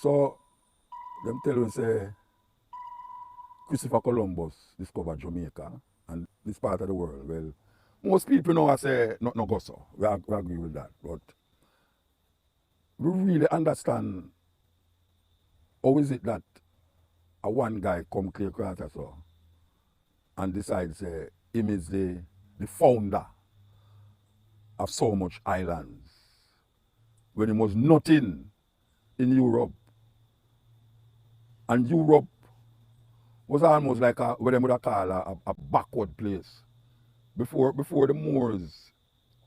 So, them tell you say Christopher Columbus discovered Jamaica and this part of the world. Well, most people know I say not no go so. We agree with that. But we really understand how is it that a one guy come clear across so and decides him is the founder of so much islands when he was nothing in Europe. And Europe was almost like what they would call a backward place. Before the Moors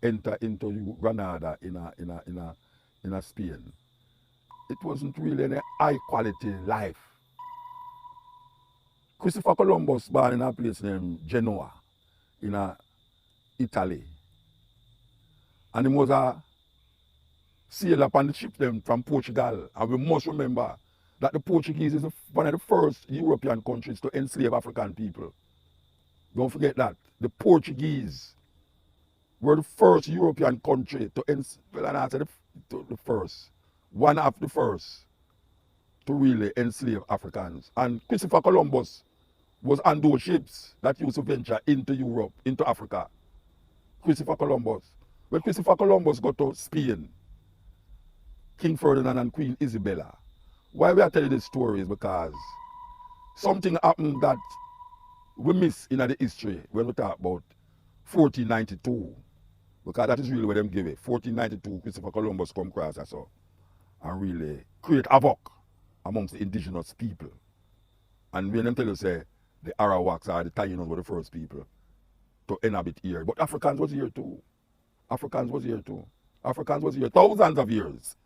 enter into Granada in a Spain, it wasn't really any high quality life. Christopher Columbus born in a place named Genoa in Italy. And he was a sailor upon the ship them from Portugal. And we must remember that the Portuguese is one of the first European countries to enslave African people. Don't forget that. The Portuguese were the first European country to enslave, well, I said the first, one of the first to really enslave Africans. And Christopher Columbus was on those ships that used to venture into Europe, into Africa. Christopher Columbus. When Christopher Columbus got to Spain, King Ferdinand and Queen Isabella. Why we are telling this story is because something happened that we miss in the history when we talk about 1492. Because that is really what them give it. 1492, Christopher Columbus come across us and really create havoc amongst the indigenous people. And when them tell you say the Arawaks or the Taínos were the first people to inhabit here. But Africans was here too. Africans was here too. Africans was here thousands of years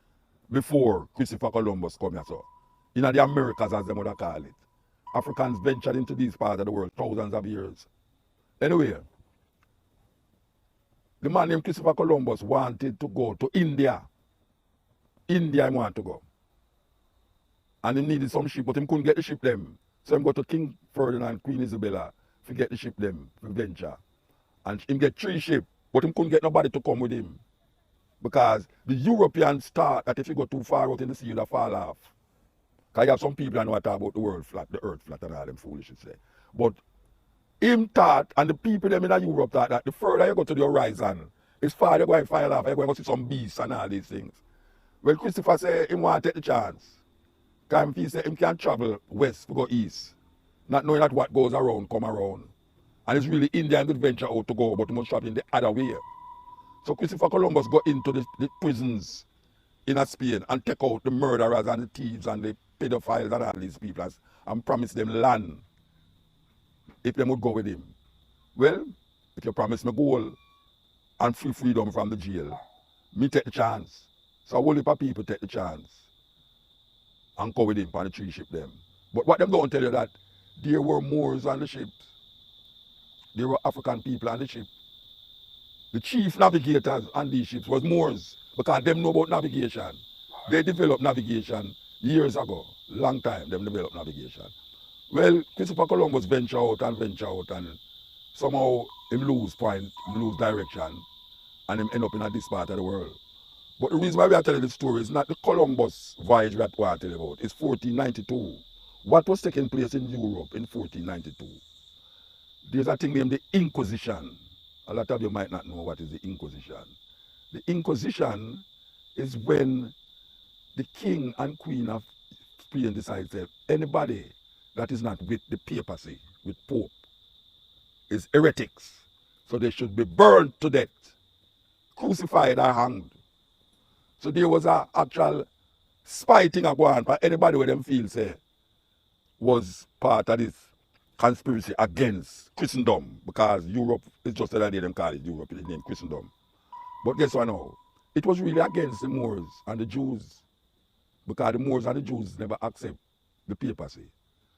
before Christopher Columbus come here. So, in the Americas, as they would call it, Africans ventured into these parts of the world thousands of years. Anyway, the man named Christopher Columbus wanted to go to India. India he wanted to go. And he needed some ship, but he couldn't get the ship them. So he go to King Ferdinand, Queen Isabella, to get the ship them, to venture. And he get 3 ships, but he couldn't get nobody to come with him. Because the Europeans thought that if you go too far out in the sea, you'll fall off. Because you have some people that know what talk about the world flat, the earth flat and all them foolishness say. But him thought, and the people them in Europe thought that the further you go to the horizon, it's far you're going to fall off, you're going to see some beasts and all these things. Well, Christopher said he want to take the chance. Because he said he can travel west to go east, not knowing that what goes around come around. And it's really India and venture out to go, but he must travel in the other way. So Christopher Columbus got into the prisons in Spain and take out the murderers and the thieves and the pedophiles and all these people and promise them land if they would go with him. Well, if you promise me gold and free freedom from the jail, me take the chance. So a whole heap of people take the chance and go with him on the 3 ship them. But what them don't tell you that there were Moors on the ships. There were African people on the ship. The chief navigators on these ships was Moors because them know about navigation. They developed navigation years ago, long time them developed navigation. Well, Christopher Columbus venture out and somehow him lose point, him lose direction, and him end up in this part of the world. But the reason why we are telling this story is not the Columbus voyage we are telling about, it's 1492. What was taking place in Europe in 1492? There's a thing named the Inquisition. A lot of you might not know what is the Inquisition. The Inquisition is when the king and queen of Spain decide that anybody that is not with the papacy, with Pope, is heretics. So they should be burned to death, crucified or hanged. So there was an actual spiting going on for anybody where them feel say was part of this conspiracy against Christendom, because Europe is just the idea them call it Europe, it's named Christendom. But guess what now? It was really against the Moors and the Jews, because the Moors and the Jews never accept the papacy.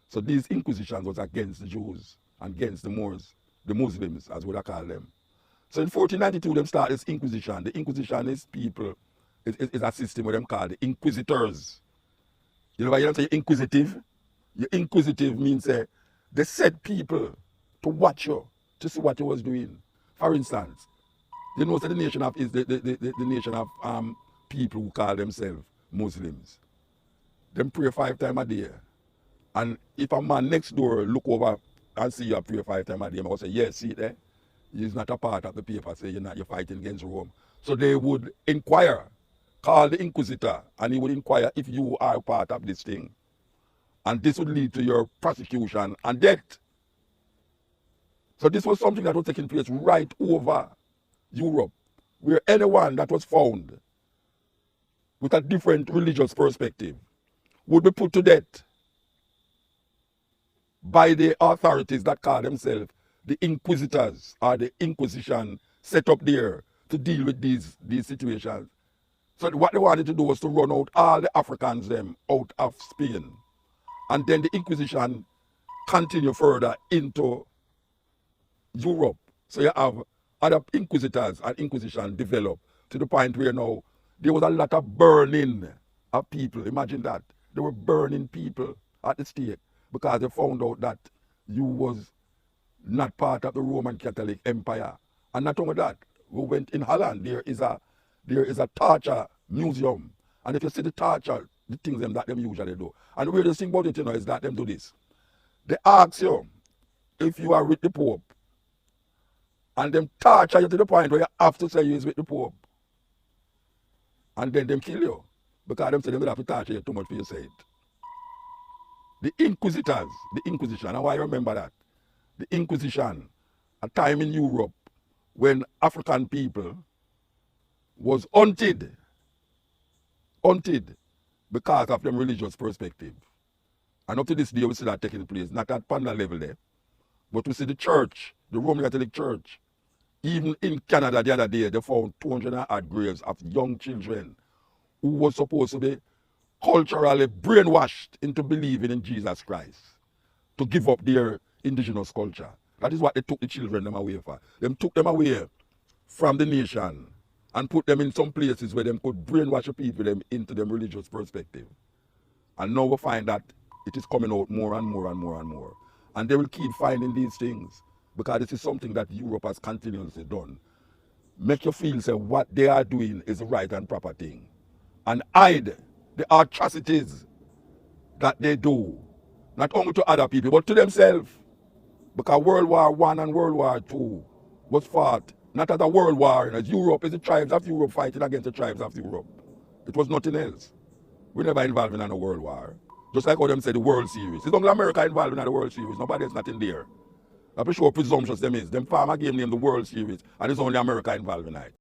So these inquisitions was against the Jews and against the Moors, the Muslims as we call them. So in 1492 them start this Inquisition. The Inquisition is people, is a system where them called the Inquisitors. You know why you don't say inquisitive? Your inquisitive means they set people to watch you, to see what you was doing. For instance, you know that the nation of is the nation of people who call themselves Muslims. them pray 5 times a day. And if a man next door look over and see you pray 5 times a day, I'm going to say, yes, see there? He's not a part of the paper, say you're fighting against Rome. So they would inquire, call the inquisitor, and he would inquire if you are part of this thing. And this would lead to your prosecution and death. So this was something that was taking place right over Europe, where anyone that was found with a different religious perspective would be put to death by the authorities that call themselves the inquisitors or the Inquisition, set up there to deal with these situations. So what they wanted to do was to run out all the Africans them out of Spain. And then the Inquisition continue further into Europe. So you have other inquisitors and Inquisition develop to the point where now there was a lot of burning of people. Imagine that. They were burning people at the stake because they found out that you was not part of the Roman Catholic Empire. And not only that, we went in Holland, there is a torture museum. And if you see the torture, the things them that them usually do. And the weirdest thing about it, is that them do this. They ask you if you are with the Pope. And them torture you to the point where you have to say you is with the Pope. And then them kill you. Because them say they will have to torture you too much for you say it. The Inquisitors, the Inquisition, and why I remember that? The Inquisition, a time in Europe when African people was hunted because of them religious perspective. And up to this day we see that taking place, not at Panda level there, but we see the church, the Roman Catholic Church. Even in Canada the other day, they found 200 odd graves of young children who were supposed to be culturally brainwashed into believing in Jesus Christ, to give up their indigenous culture. That is what they took the children them away for. They took them away from the nation and put them in some places where they could brainwash the people them into them religious perspective. And now we find that it is coming out more and more and more and more. And they will keep finding these things because this is something that Europe has continuously done. Make you feel say what they are doing is the right and proper thing. And hide the atrocities that they do, not only to other people, but to themselves. Because World War I and World War II was fought not as a world war, as Europe is the tribes of Europe fighting against the tribes of Europe. It was nothing else. We never involved in a world war. Just like how them say the World Series. It's only America involved in the World Series. Nobody else not in there. I'm pretty sure presumptuous them is. Them farmer game named the World Series and it's only America involved in it.